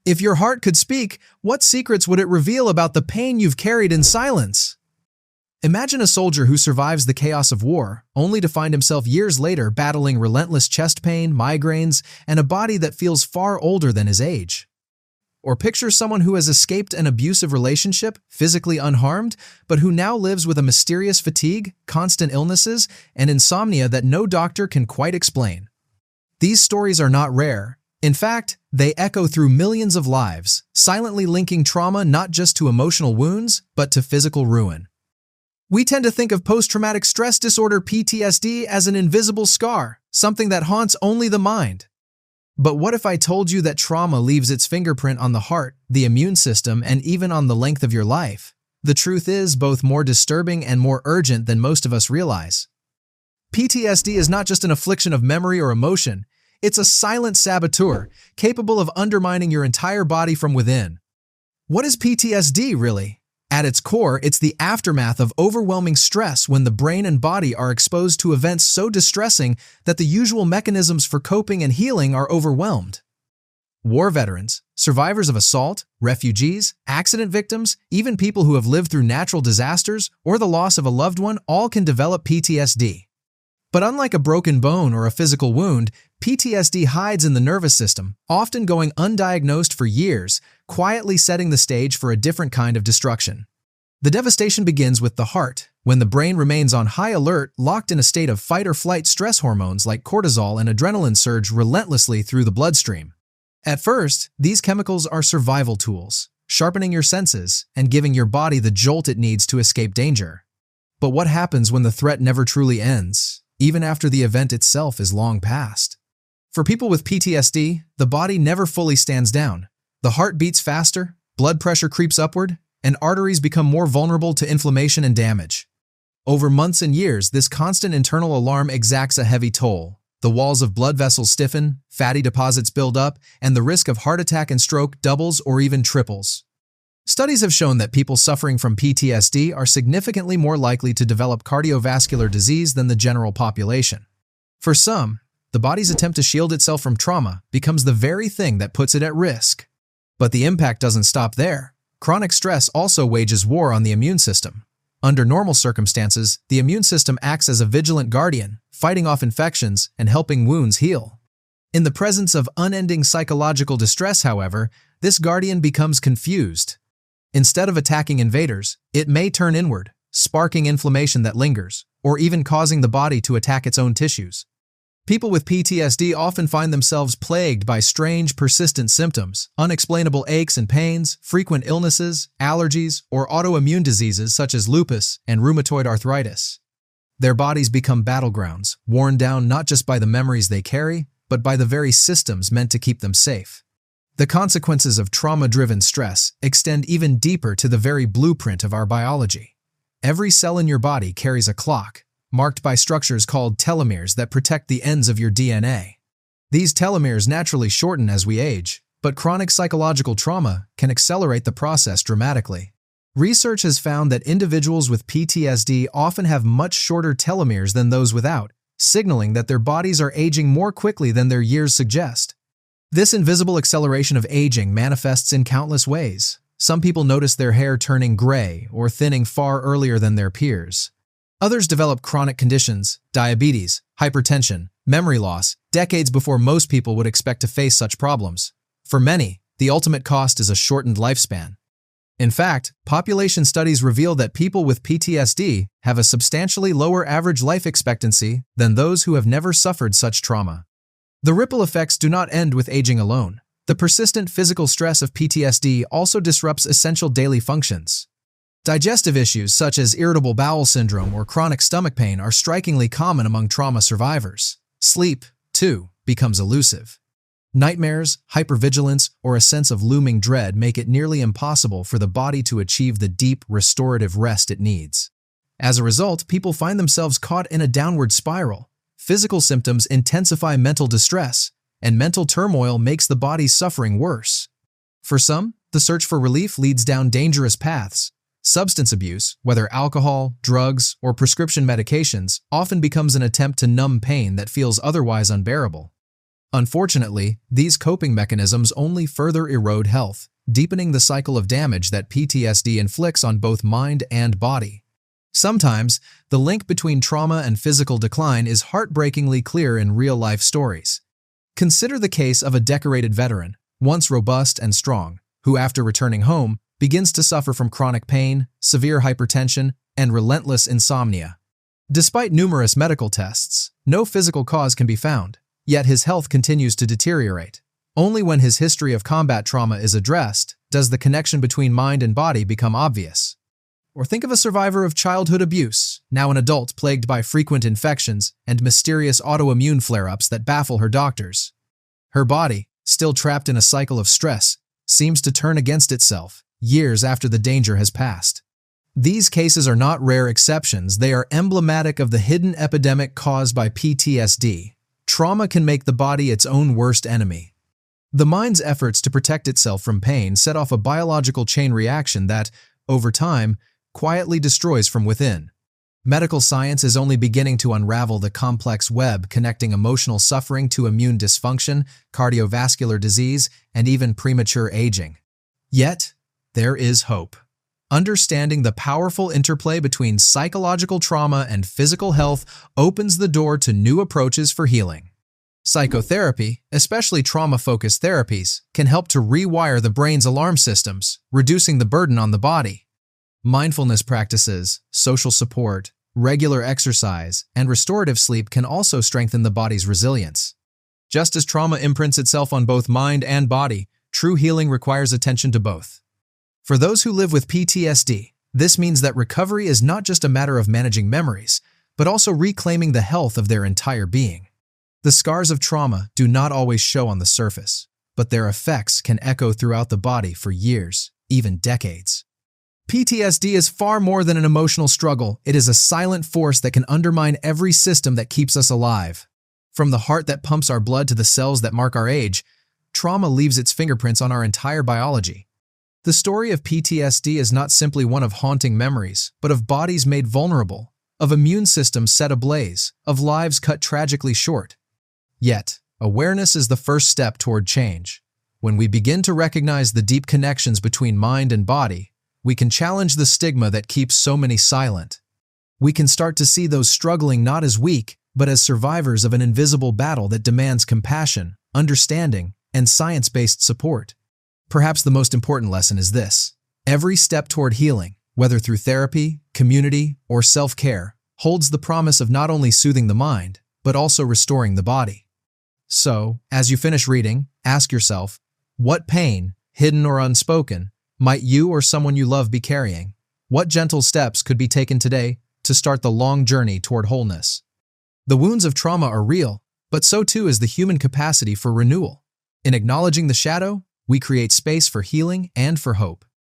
If your heart could speak, what secrets would it reveal about the pain you've carried in silence? Imagine a soldier who survives the chaos of war, only to find himself years later battling relentless chest pain, migraines, and a body that feels far older than his age. Or picture someone who has escaped an abusive relationship, physically unharmed, but who now lives with a mysterious fatigue, constant illnesses, and insomnia that no doctor can quite explain. These stories are not rare. In fact, they echo through millions of lives, silently linking trauma not just to emotional wounds, but to physical ruin. We tend to think of post-traumatic stress disorder (PTSD) as an invisible scar, something that haunts only the mind. But what if I told you that trauma leaves its fingerprint on the heart, the immune system, and even on the length of your life? The truth is both more disturbing and more urgent than most of us realize. PTSD is not just an affliction of memory or emotion. It's a silent saboteur, capable of undermining your entire body from within. What is PTSD really? At its core, it's the aftermath of overwhelming stress when the brain and body are exposed to events so distressing that the usual mechanisms for coping and healing are overwhelmed. War veterans, survivors of assault, refugees, accident victims, even people who have lived through natural disasters or the loss of a loved one all can develop PTSD. But unlike a broken bone or a physical wound, PTSD hides in the nervous system, often going undiagnosed for years, quietly setting the stage for a different kind of destruction. The devastation begins with the heart, when the brain remains on high alert, locked in a state of fight-or-flight. Stress hormones like cortisol and adrenaline surge relentlessly through the bloodstream. At first, these chemicals are survival tools, sharpening your senses and giving your body the jolt it needs to escape danger. But what happens when the threat never truly ends, even after the event itself is long past? For people with PTSD, the body never fully stands down. The heart beats faster, blood pressure creeps upward, and arteries become more vulnerable to inflammation and damage. Over months and years, this constant internal alarm exacts a heavy toll. The walls of blood vessels stiffen, fatty deposits build up, and the risk of heart attack and stroke doubles or even triples. Studies have shown that people suffering from PTSD are significantly more likely to develop cardiovascular disease than the general population. For some, the body's attempt to shield itself from trauma becomes the very thing that puts it at risk. But the impact doesn't stop there. Chronic stress also wages war on the immune system. Under normal circumstances, the immune system acts as a vigilant guardian, fighting off infections and helping wounds heal. In the presence of unending psychological distress, however, this guardian becomes confused. Instead of attacking invaders, it may turn inward, sparking inflammation that lingers, or even causing the body to attack its own tissues. People with PTSD often find themselves plagued by strange, persistent symptoms, unexplainable aches and pains, frequent illnesses, allergies, or autoimmune diseases such as lupus and rheumatoid arthritis. Their bodies become battlegrounds, worn down not just by the memories they carry, but by the very systems meant to keep them safe. The consequences of trauma-driven stress extend even deeper to the very blueprint of our biology. Every cell in your body carries a clock, marked by structures called telomeres that protect the ends of your DNA. These telomeres naturally shorten as we age, but chronic psychological trauma can accelerate the process dramatically. Research has found that individuals with PTSD often have much shorter telomeres than those without, signaling that their bodies are aging more quickly than their years suggest. This invisible acceleration of aging manifests in countless ways. Some people notice their hair turning gray or thinning far earlier than their peers. Others develop chronic conditions, diabetes, hypertension, memory loss, decades before most people would expect to face such problems. For many, the ultimate cost is a shortened lifespan. In fact, population studies reveal that people with PTSD have a substantially lower average life expectancy than those who have never suffered such trauma. The ripple effects do not end with aging alone. The persistent physical stress of PTSD also disrupts essential daily functions. Digestive issues such as irritable bowel syndrome or chronic stomach pain are strikingly common among trauma survivors. Sleep, too, becomes elusive. Nightmares, hypervigilance, or a sense of looming dread make it nearly impossible for the body to achieve the deep, restorative rest it needs. As a result, people find themselves caught in a downward spiral. Physical symptoms intensify mental distress, and mental turmoil makes the body's suffering worse. For some, the search for relief leads down dangerous paths. Substance abuse, whether alcohol, drugs, or prescription medications, often becomes an attempt to numb pain that feels otherwise unbearable. Unfortunately, these coping mechanisms only further erode health, deepening the cycle of damage that PTSD inflicts on both mind and body. Sometimes, the link between trauma and physical decline is heartbreakingly clear in real-life stories. Consider the case of a decorated veteran, once robust and strong, who after returning home begins to suffer from chronic pain, severe hypertension, and relentless insomnia. Despite numerous medical tests, no physical cause can be found, yet his health continues to deteriorate. Only when his history of combat trauma is addressed does the connection between mind and body become obvious. Or think of a survivor of childhood abuse, now an adult plagued by frequent infections and mysterious autoimmune flare-ups that baffle her doctors. Her body, still trapped in a cycle of stress, seems to turn against itself years after the danger has passed. These cases are not rare exceptions, they are emblematic of the hidden epidemic caused by PTSD. Trauma can make the body its own worst enemy. The mind's efforts to protect itself from pain set off a biological chain reaction that, over time, quietly destroys from within. Medical science is only beginning to unravel the complex web connecting emotional suffering to immune dysfunction, cardiovascular disease, and even premature aging. Yet, there is hope. Understanding the powerful interplay between psychological trauma and physical health opens the door to new approaches for healing. Psychotherapy, especially trauma-focused therapies, can help to rewire the brain's alarm systems, reducing the burden on the body. Mindfulness practices, social support, regular exercise, and restorative sleep can also strengthen the body's resilience. Just as trauma imprints itself on both mind and body, true healing requires attention to both. For those who live with PTSD, this means that recovery is not just a matter of managing memories, but also reclaiming the health of their entire being. The scars of trauma do not always show on the surface, but their effects can echo throughout the body for years, even decades. PTSD is far more than an emotional struggle. It is a silent force that can undermine every system that keeps us alive. From the heart that pumps our blood to the cells that mark our age, trauma leaves its fingerprints on our entire biology. The story of PTSD is not simply one of haunting memories, but of bodies made vulnerable, of immune systems set ablaze, of lives cut tragically short. Yet, awareness is the first step toward change. When we begin to recognize the deep connections between mind and body, we can challenge the stigma that keeps so many silent. We can start to see those struggling not as weak, but as survivors of an invisible battle that demands compassion, understanding, and science-based support. Perhaps the most important lesson is this: every step toward healing, whether through therapy, community, or self-care, holds the promise of not only soothing the mind, but also restoring the body. So, as you finish reading, ask yourself, what pain, hidden or unspoken, might you or someone you love be carrying? What gentle steps could be taken today to start the long journey toward wholeness? The wounds of trauma are real, but so too is the human capacity for renewal. In acknowledging the shadow, we create space for healing and for hope.